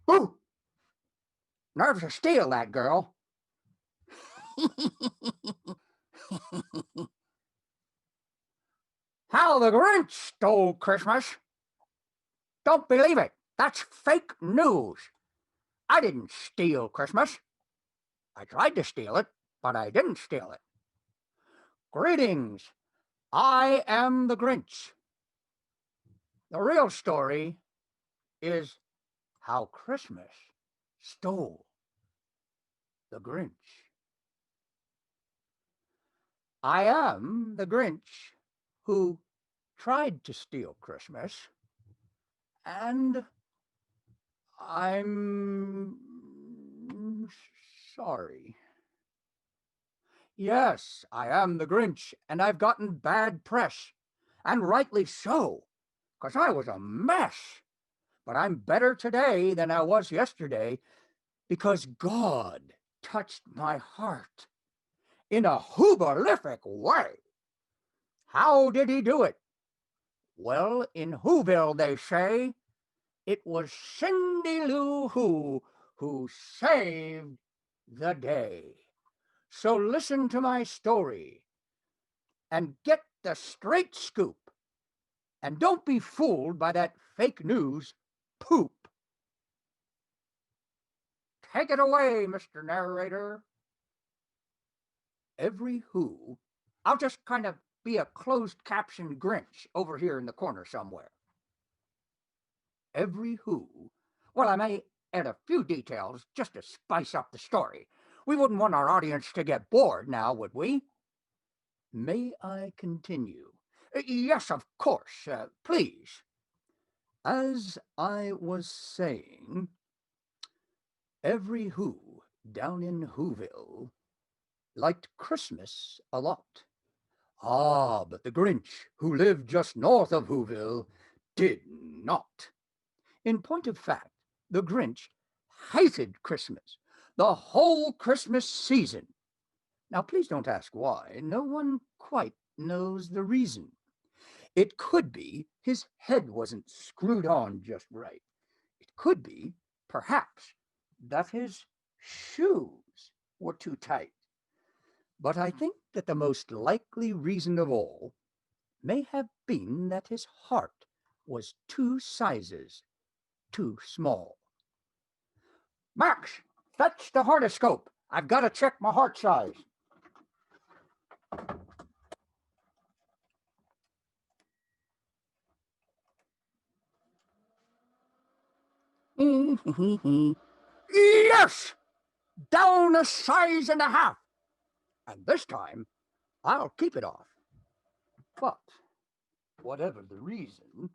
Ooh, nerves of steel, that girl. How the Grinch stole Christmas. Don't believe it. That's fake news. I didn't steal Christmas. I tried to steal it, but I didn't steal it. Greetings. I am the Grinch. The real story is how Christmas stole the Grinch. I am the Grinch who tried to steal Christmas, and I'm sorry. Yes, I am the Grinch, and I've gotten bad press, and rightly so, 'cause I was a mess. But I'm better today than I was yesterday because God touched my heart in a Whoverific way. How did he do it? Well, in Whoville, they say, it was Cindy Lou who saved the day. So listen to my story and get the straight scoop. And don't be fooled by that fake news poop. Take it away, Mr. Narrator. Every who, I'll just kind of be a closed caption Grinch over here in the corner somewhere. Every who, well, I may add a few details just to spice up the story. We wouldn't want our audience to get bored now, would we? May I continue? Yes, of course. Please. As I was saying, every who down in Whoville liked Christmas a lot. Ah, but the Grinch, who lived just north of Whoville, did not. In point of fact, the Grinch hated Christmas, the whole Christmas season. Now, please don't ask why. No one quite knows the reason. It could be his head wasn't screwed on just right. It could be, perhaps, that his shoes were too tight. But I think that the most likely reason of all may have been that his heart was two sizes too small. Max, fetch the horoscope. I've got to check my heart size. Yes! Down a size and a half. And this time, I'll keep it off. But, whatever the reason,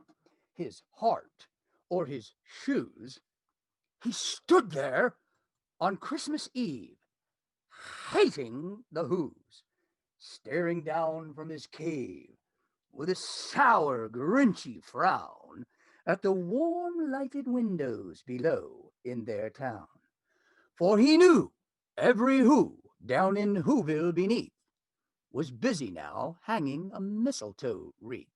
his heart or his shoes, he stood there on Christmas Eve, hating the Who's, staring down from his cave with a sour, grinchy frown at the warm lighted windows below in their town. For he knew every Who down in Whoville beneath was busy now hanging a mistletoe wreath.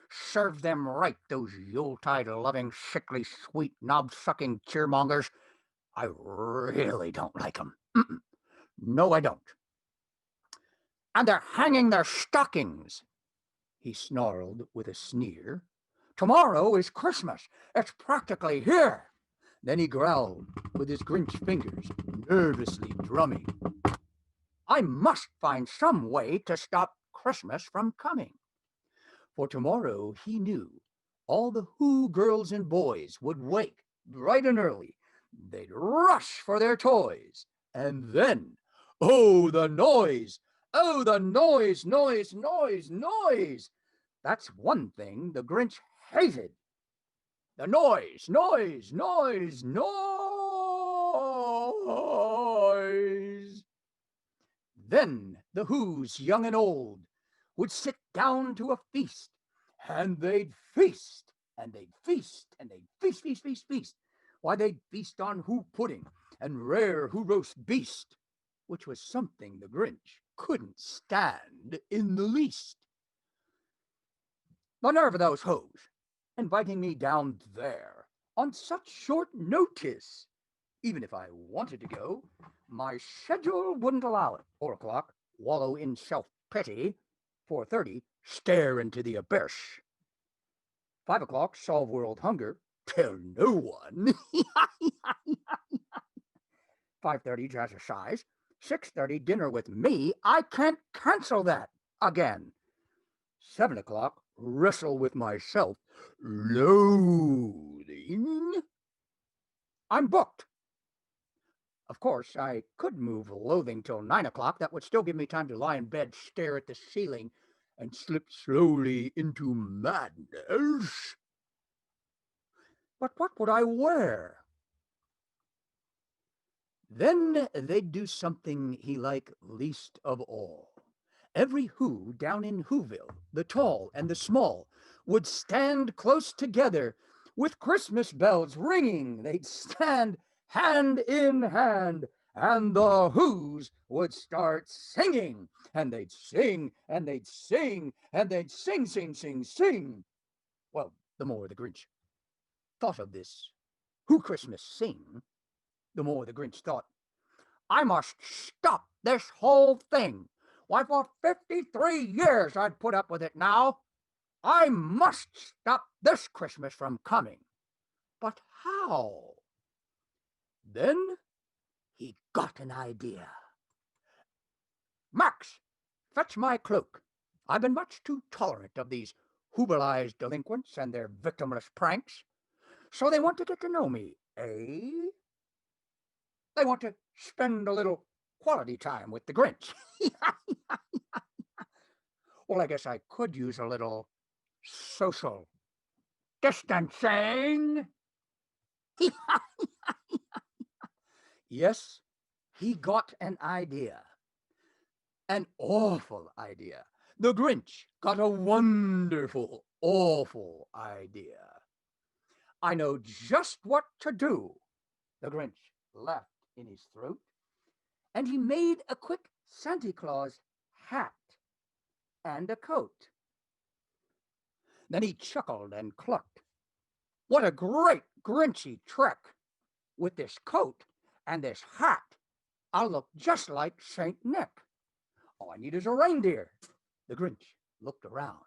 Serve them right, those Yuletide loving, sickly, sweet, knob sucking cheermongers. I really don't like 'em. No, I don't. And they're hanging their stockings, he snarled with a sneer. Tomorrow is Christmas. It's practically here. Then he growled with his Grinch fingers, nervously drumming. I must find some way to stop Christmas from coming. For tomorrow, he knew, all the Who girls and boys would wake bright and early. They'd rush for their toys. And then, oh, the noise! Oh, the noise, noise, noise, noise! That's one thing the Grinch hated. The noise, noise, noise, noise. Then the Who's, young and old, would sit down to a feast, and they'd feast, and they'd feast, and they'd feast, feast. Why, they'd feast on Who pudding and rare Who roast beast. which was something the Grinch couldn't stand in the least. The nerve of those hoes, inviting me down there on such short notice. Even if I wanted to go, my schedule wouldn't allow it. 4 o'clock, wallow in self-pity. 4:30, stare into the abyss. 5 o'clock, solve world hunger. Tell no one. 5:30, jazzercise. 6:30, dinner with me. I can't cancel that again. 7 o'clock, wrestle with myself. Loathing. I'm booked. Of course, I could move loathing till 9 o'clock. That would still give me time to lie in bed, stare at the ceiling, and slip slowly into madness. But what would I wear? Then they'd do something he liked least of all. Every Who down in Whoville, the tall and the small, would stand close together with Christmas bells ringing. They'd stand hand in hand, and the Who's would start singing. And they'd sing, and they'd sing, and they'd sing, sing, sing, sing. Well, the more the Grinch thought of this Who Christmas sing, the more the Grinch thought, I must stop this whole thing. Why, for 53 years I'd put up with it now. I must stop this Christmas from coming. But how? Then he got an idea. Max, fetch my cloak. I've been much too tolerant of these Huberized delinquents and their victimless pranks. So they want to get to know me, eh? They want to spend a little quality time with the Grinch. Well, I guess I could use a little social distancing. Yes, he got an idea. An awful idea. The Grinch got a wonderful, awful idea. I know just what to do. The Grinch laughed in his throat, and he made a quick Santa Claus hat and a coat. Then he chuckled and clucked. What a great Grinchy trick! With this coat and this hat, I'll look just like Saint Nick. All I need is a reindeer. The Grinch looked around.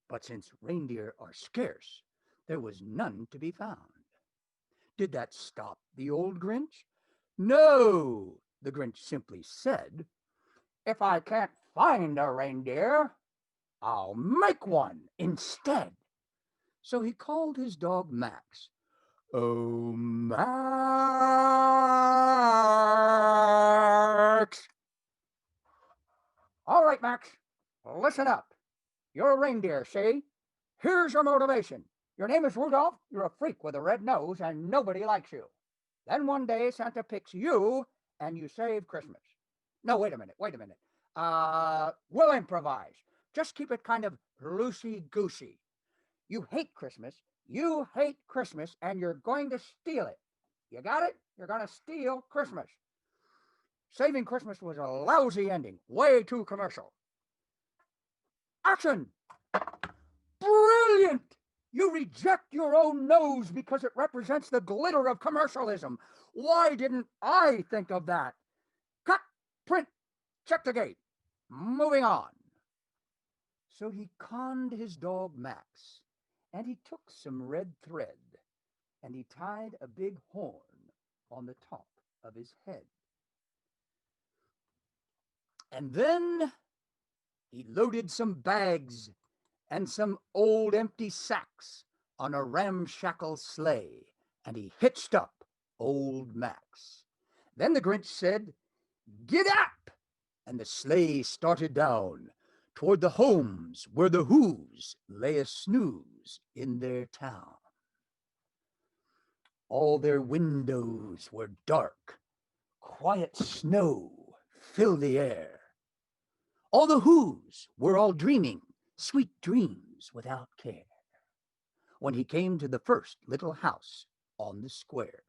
But since reindeer are scarce, there was none to be found. Did that stop the old Grinch? No, the Grinch simply said, if I can't find a reindeer, I'll make one instead. So he called his dog Max. Oh, Max! All right, Max, listen up. You're a reindeer, see? Here's your motivation. Your name is Rudolph, you're a freak with a red nose, and nobody likes you. Then one day Santa picks you, and you save Christmas. No, wait a minute. We'll improvise. Just keep it kind of loosey-goosey. You hate Christmas, and you're going to steal it. You got it? You're going to steal Christmas. Saving Christmas was a lousy ending, way too commercial. Action! Brilliant! You reject your own nose because it represents the glitter of commercialism. Why didn't I think of that? Cut, print, check the gate. Moving on. So he conned his dog Max, and he took some red thread, and he tied a big horn on the top of his head. And then he loaded some bags and some old empty sacks on a ramshackle sleigh, and he hitched up old Max. Then the Grinch said, "Get up!" And the sleigh started down toward the homes where the Who's lay a snooze in their town. All their windows were dark. Quiet snow filled the air. All the Who's were all dreaming sweet dreams without care. When he came to the first little house on the square.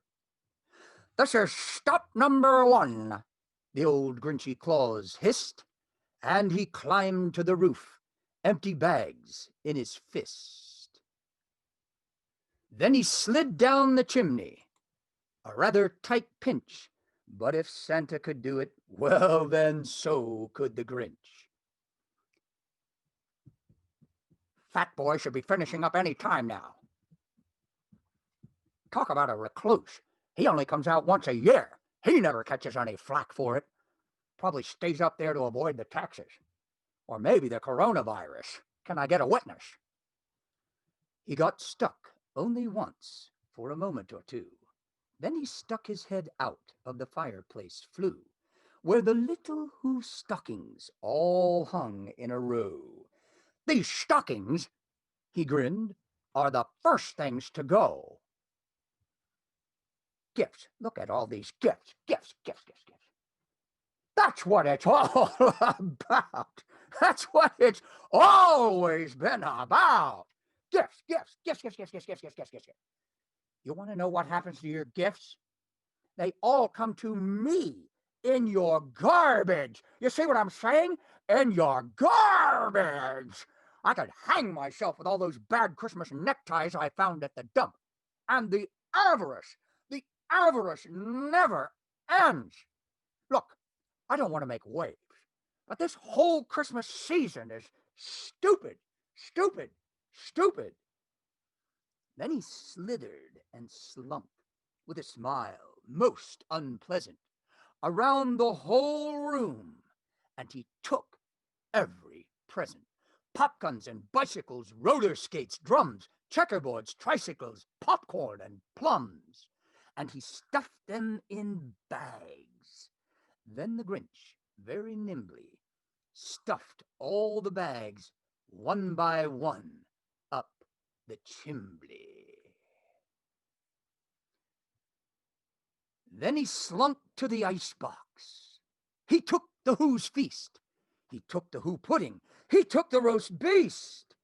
This is stop number 1. the old Grinchy Claus hissed, and he climbed to the roof, empty bags in his fist. Then he slid down the chimney, a rather tight pinch, but if Santa could do it, well, then so could the Grinch. Fat boy should be finishing up any time now. Talk about a recluse. He only comes out once a year. He never catches any flack for it. Probably stays up there to avoid the taxes. Or maybe the coronavirus. Can I get a witness? He got stuck only once for a moment or two. Then he stuck his head out of the fireplace flue, where the little Who stockings all hung in a row. These stockings, he grinned, are the first things to go. Gifts. Look at all these gifts. Gifts. That's what it's all about. That's what it's always been about. Gifts. You want to know what happens to your gifts? They all come to me in your garbage. You see what I'm saying? In your garbage. I could hang myself with all those bad Christmas neckties I found at the dump. And the avarice never ends. Look, I don't want to make waves, but this whole Christmas season is stupid. Then he slithered and slunk, with a smile most unpleasant, around the whole room, and he took every present. Popguns and bicycles, roller skates, drums, checkerboards, tricycles, popcorn and plums, and he stuffed them in bags. Then the Grinch, very nimbly, stuffed all the bags, one by one, up the chimbley. Then he slunk to the icebox. He took the Who's feast. He took the Who pudding. He took the roast beast.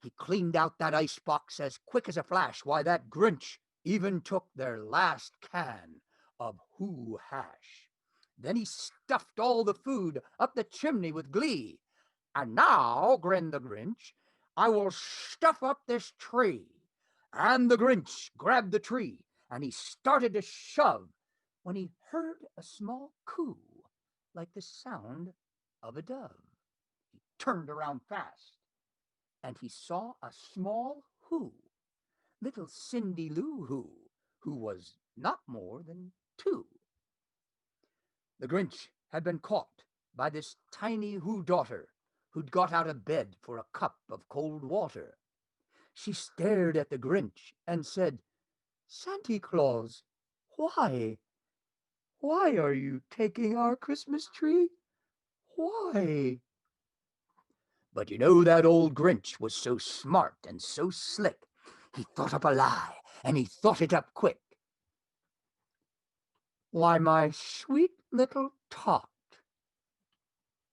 He cleaned out that icebox as quick as a flash. Why, that Grinch even took their last can of Who hash. Then he stuffed all the food up the chimney with glee. And now, grinned the Grinch, I will stuff up this tree. And the Grinch grabbed the tree, and he started to shove, when he heard a small coo, like the sound of a dove. He turned around fast, and he saw a small Who, little Cindy Lou who was not more than 2. The Grinch had been caught by this tiny Who daughter, who'd got out of bed for a cup of cold water. She stared at the Grinch and said, "Santa Claus, why? Why are you taking our Christmas tree? Why?" But you know that old Grinch was so smart and so slick. He thought up a lie, and he thought it up quick. "Why, my sweet little tot,"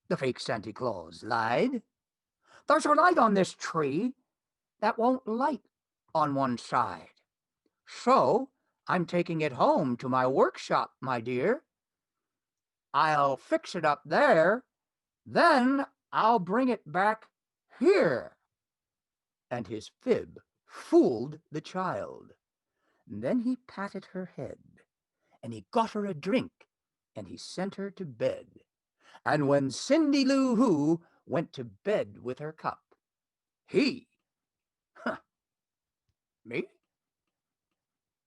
the fake Santa Claus lied, "there's a light on this tree that won't light on one side. So I'm taking it home to my workshop, my dear. I'll fix it up there, then I'll bring it back here." And his fib fooled the child. Then he patted her head, and he got her a drink, and he sent her to bed. And when Cindy Lou Who went to bed with her cup, he, me?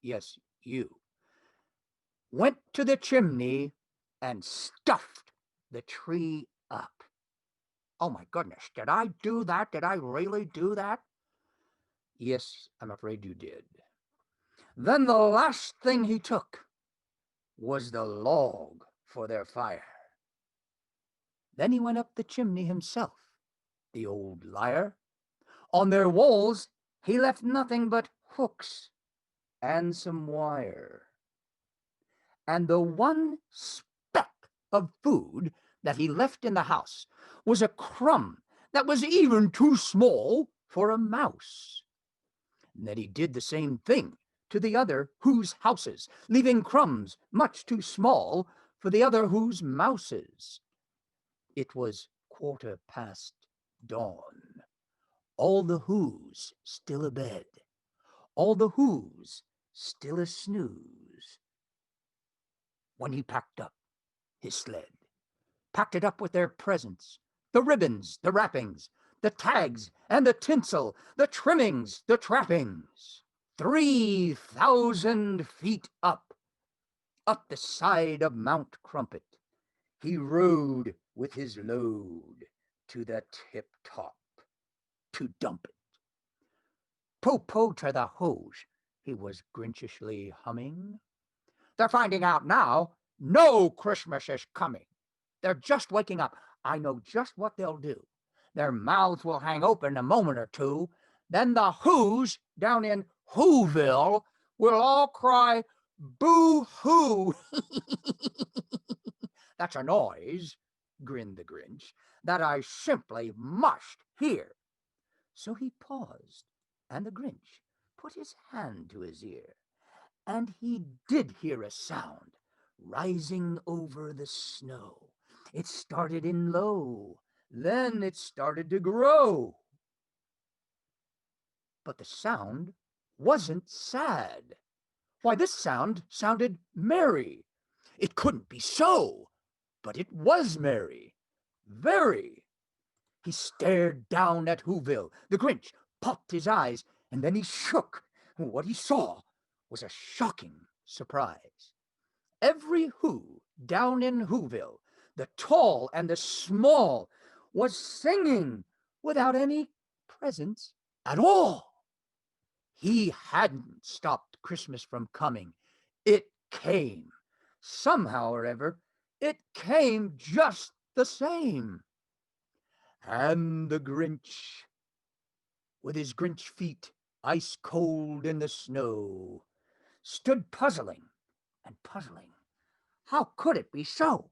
Yes, you, went to the chimney and stuffed the tree up. Oh my goodness, did I do that? Did I really do that? Yes, I'm afraid you did. Then the last thing he took was the log for their fire. Then he went up the chimney himself, the old liar. On their walls he left nothing but hooks and some wire. And the one speck of food that he left in the house was a crumb that was even too small for a mouse. And then he did the same thing to the other Whose houses, leaving crumbs much too small for the other Who's mouses. It was dawn. All the Who's still abed. All the Who's still a snooze. When he packed up his sled, packed it up with their presents, the ribbons, the wrappings, the tags and the tinsel, the trimmings, the trappings. 3,000 feet up the side of Mount Crumpet, he rode with his load to the tip-top to dump it. Po-po to the hose, he was Grinchishly humming. They're finding out now no Christmas is coming. They're just waking up. I know just what they'll do. Their mouths will hang open a moment or two. Then the Who's down in Whoville will all cry, boo-hoo. That's a noise, grinned the Grinch, that I simply must hear. So he paused, and the Grinch put his hand to his ear, and he did hear a sound rising over the snow. It started in low, then it started to grow. But the sound wasn't sad. Why, this sound sounded merry. It couldn't be so, but it was merry, very. He stared down at Whoville. The Grinch popped his eyes, and then he shook. What he saw was a shocking surprise. Every Who down in Whoville, the tall and the small, was singing without any presents at all. He hadn't stopped Christmas from coming. It came. Somehow or other, it came just the same. And the Grinch, with his Grinch feet ice cold in the snow, stood puzzling and puzzling. How could it be so?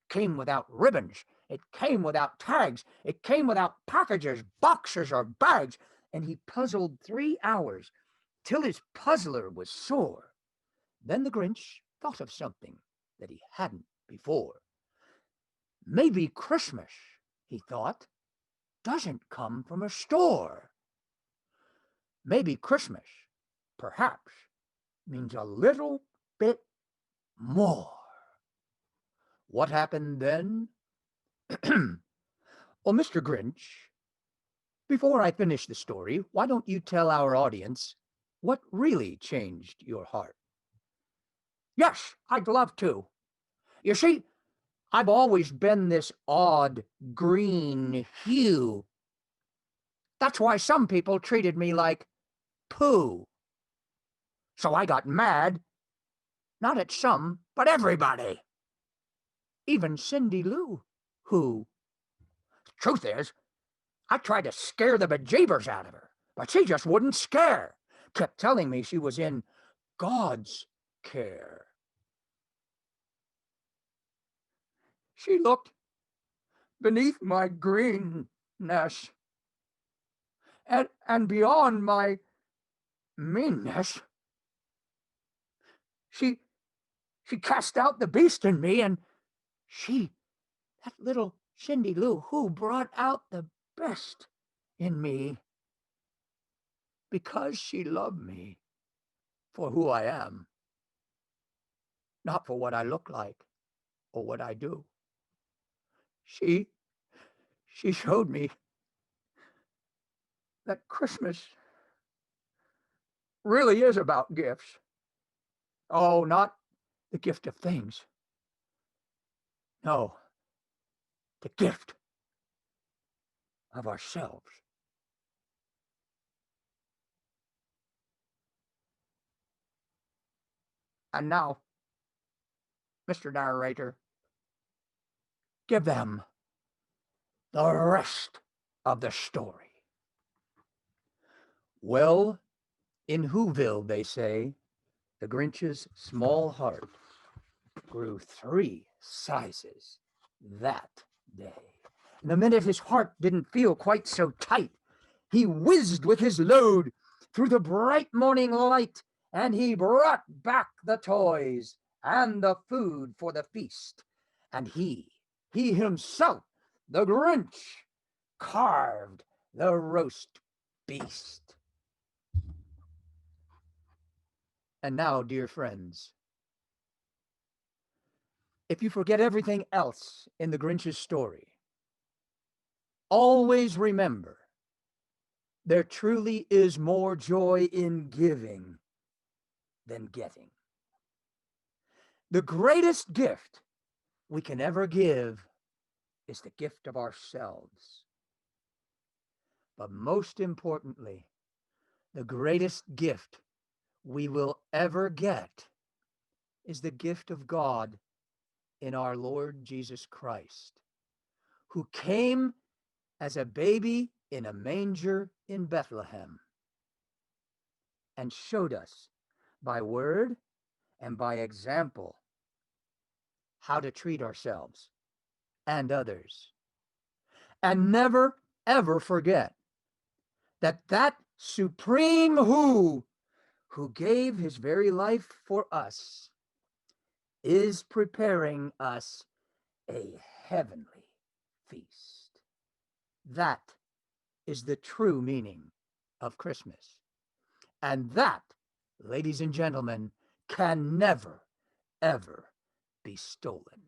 It came without ribbons. It came without tags. It came without packages, boxes, or bags. And he puzzled 3 hours till his puzzler was sore. Then the Grinch thought of something that he hadn't before. Maybe Christmas, he thought, doesn't come from a store. Maybe Christmas, perhaps, means a little bit more. What happened then? Well, Mr. Grinch, before I finish the story, why don't you tell our audience what really changed your heart? Yes, I'd love to. You see, I've always been this odd green hue. That's why some people treated me like poo. So I got mad, not at some, but everybody. Even Cindy Lou, who, truth is, I tried to scare the bejeebers out of her, but she just wouldn't scare. Kept telling me she was in God's care. She looked beneath my green-ness and beyond my meanness. She cast out the beast in me, and that little Cindy Lou Who, brought out the best in me because she loved me for who I am, not for what I look like or what I do. She showed me that Christmas really is about gifts. Oh, not the gift of things. No, the gift of ourselves. And now, Mr. Narrator, give them the rest of the story. Well, in Whoville, they say, the Grinch's small heart grew 3 sizes that day. And the minute his heart didn't feel quite so tight, he whizzed with his load through the bright morning light, and he brought back the toys and the food for the feast. And he himself, the Grinch, carved the roast beast. And now, dear friends, if you forget everything else in the Grinch's story, always remember there truly is more joy in giving than getting. The greatest gift we can ever give is the gift of ourselves. But most importantly, the greatest gift we will ever get is the gift of God in our Lord Jesus Christ, who came as a baby in a manger in Bethlehem and showed us by word and by example how to treat ourselves and others. And never, ever forget that supreme who gave his very life for us is preparing us a heavenly feast. That is the true meaning of Christmas. And that, ladies and gentlemen, can never, ever be stolen.